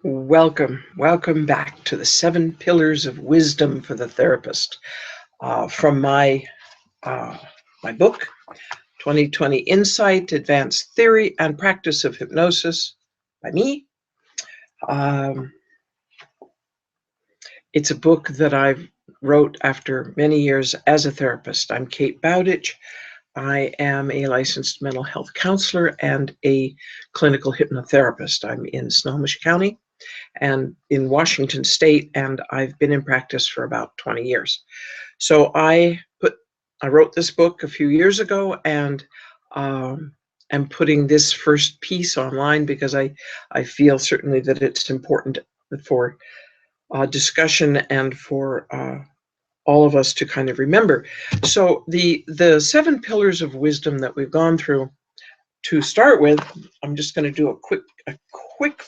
Welcome back to the 7 Pillars of Wisdom for the Therapist from my book, 2020 Insight, Advanced Theory and Practice of Hypnosis by me. It's a book that I wrote after many years as a therapist. I'm Kate Bowditch. I am a licensed mental health counselor and a clinical hypnotherapist. I'm in Snohomish County and in Washington State, and I've been in practice for about 20 years. So I wrote this book a few years ago, and am putting this first piece online because I feel certainly that it's important for discussion and for all of us to kind of remember. So the 7 pillars of wisdom that we've gone through, to start with, I'm just going to do a quick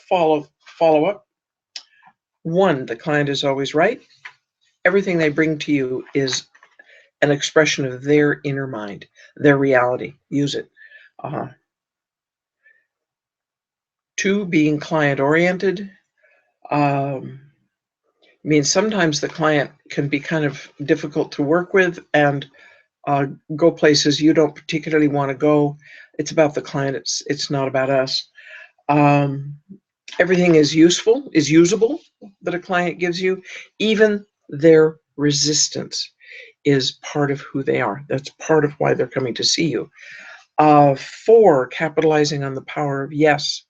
follow-up. 1, the client is always right. Everything they bring to you is an expression of their inner mind, their reality. Use it. 2, being client-oriented. Means sometimes the client can be kind of difficult to work with and go places you don't particularly want to go. It's about the client. It's not about us. Everything is usable that a client gives you. Even their resistance is part of who they are. That's part of why they're coming to see you. 4, capitalizing on the power of yes.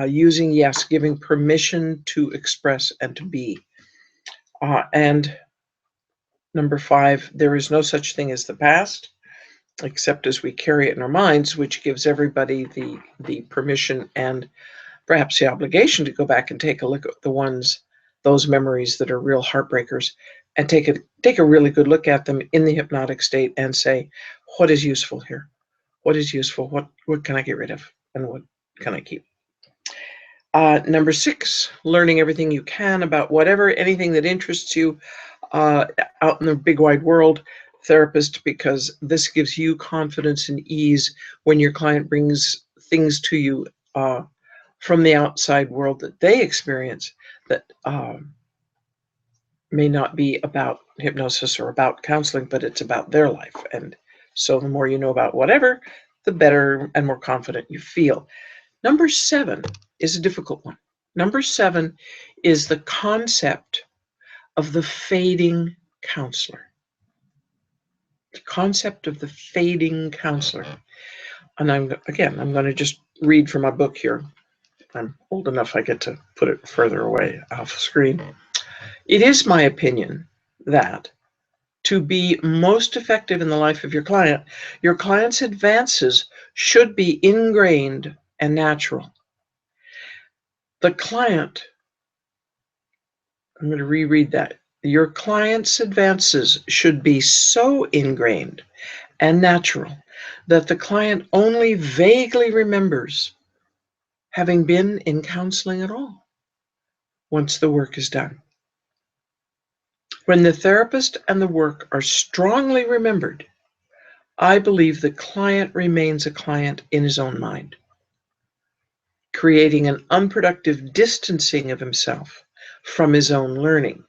Using yes, giving permission to express and to be. And number 5, there is no such thing as the past, except as we carry it in our minds, which gives everybody the permission and perhaps the obligation to go back and take a look at those memories that are real heartbreakers, and take a really good look at them in the hypnotic state and say, what is useful here? What is useful? What can I get rid of? And what can I keep? Number 6, learning everything you can about anything that interests you out in the big wide world, therapist, because this gives you confidence and ease when your client brings things to you from the outside world that they experience that may not be about hypnosis or about counseling, but it's about their life. And so the more you know about whatever, the better and more confident you feel. Number 7 is a difficult one. Number 7 is the concept of the fading counselor. The concept of the fading counselor. And I'm going to just read from my book here. I'm old enough I get to put it further away off the screen. It is my opinion that to be most effective in the life of your client's advances should be ingrained and natural. The client, I'm going to reread that. Your client's advances should be so ingrained and natural that the client only vaguely remembers having been in counseling at all once the work is done. When the therapist and the work are strongly remembered, I believe the client remains a client in his own mind, creating an unproductive distancing of himself from his own learning.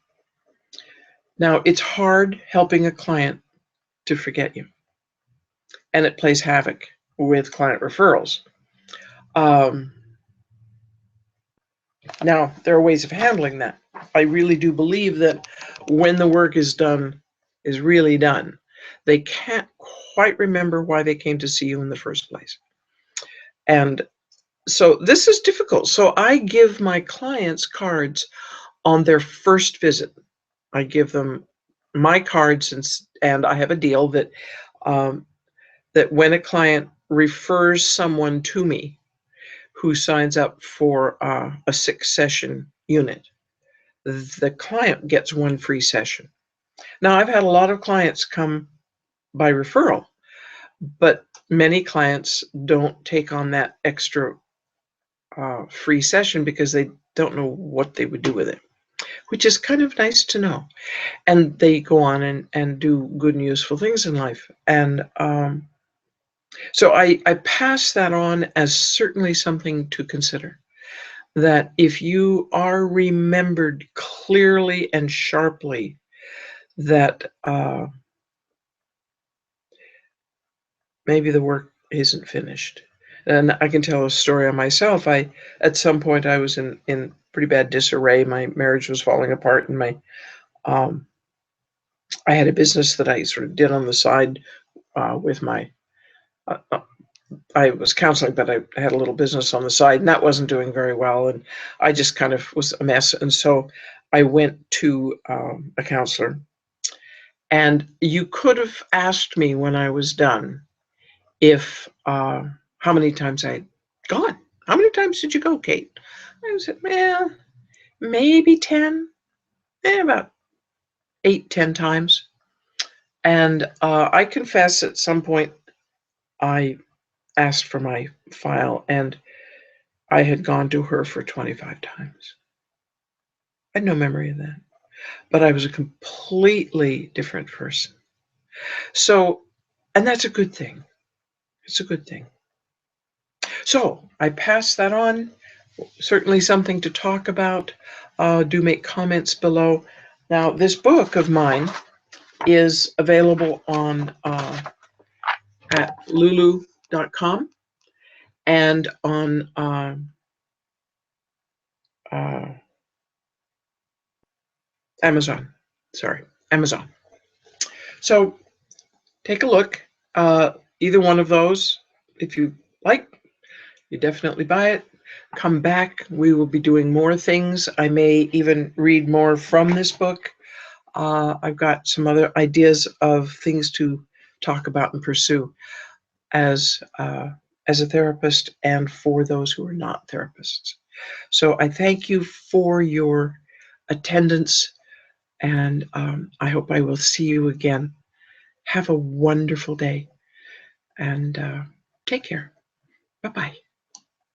Now, it's hard helping a client to forget you, and it plays havoc with client referrals. Now, there are ways of handling that. I really do believe that when the work is really done, they can't quite remember why they came to see you in the first place. And so this is difficult. So I give my clients cards on their first visit. I give them my cards, and I have a deal that that when a client refers someone to me who signs up for a 6-session unit, the client gets 1 free session. Now, I've had a lot of clients come by referral, but many clients don't take on that extra free session because they don't know what they would do with it, which is kind of nice to know. And they go on and do good and useful things in life. And so I pass that on as certainly something to consider. that if you are remembered clearly and sharply, that maybe the work isn't finished. And I can tell a story on myself. At some point, I was in pretty bad disarray. My marriage was falling apart, and um, I had a business that I sort of did on the side with my. I was counseling, but I had a little business on the side, and that wasn't doing very well. And I just kind of was a mess. And so I went to a counselor. And you could have asked me when I was done if how many times I'd gone. How many times did you go, Kate? I said, well, maybe 10, about 8, 10 times. And I confess at some point I asked for my file, and I had gone to her for 25 times. I had no memory of that, but I was a completely different person. So, and that's a good thing. It's a good thing. So I pass that on. Certainly something to talk about. Do make comments below. Now, this book of mine is available on at lulu.com and on uh, Amazon. Sorry, Amazon. So take a look. Either one of those, if you like, you definitely buy it. Come back. We will be doing more things. I may even read more from this book. I've got some other ideas of things to talk about and pursue as a therapist and for those who are not therapists. So I thank you for your attendance, and I hope I will see you again. Have a wonderful day, and take care. Bye-bye.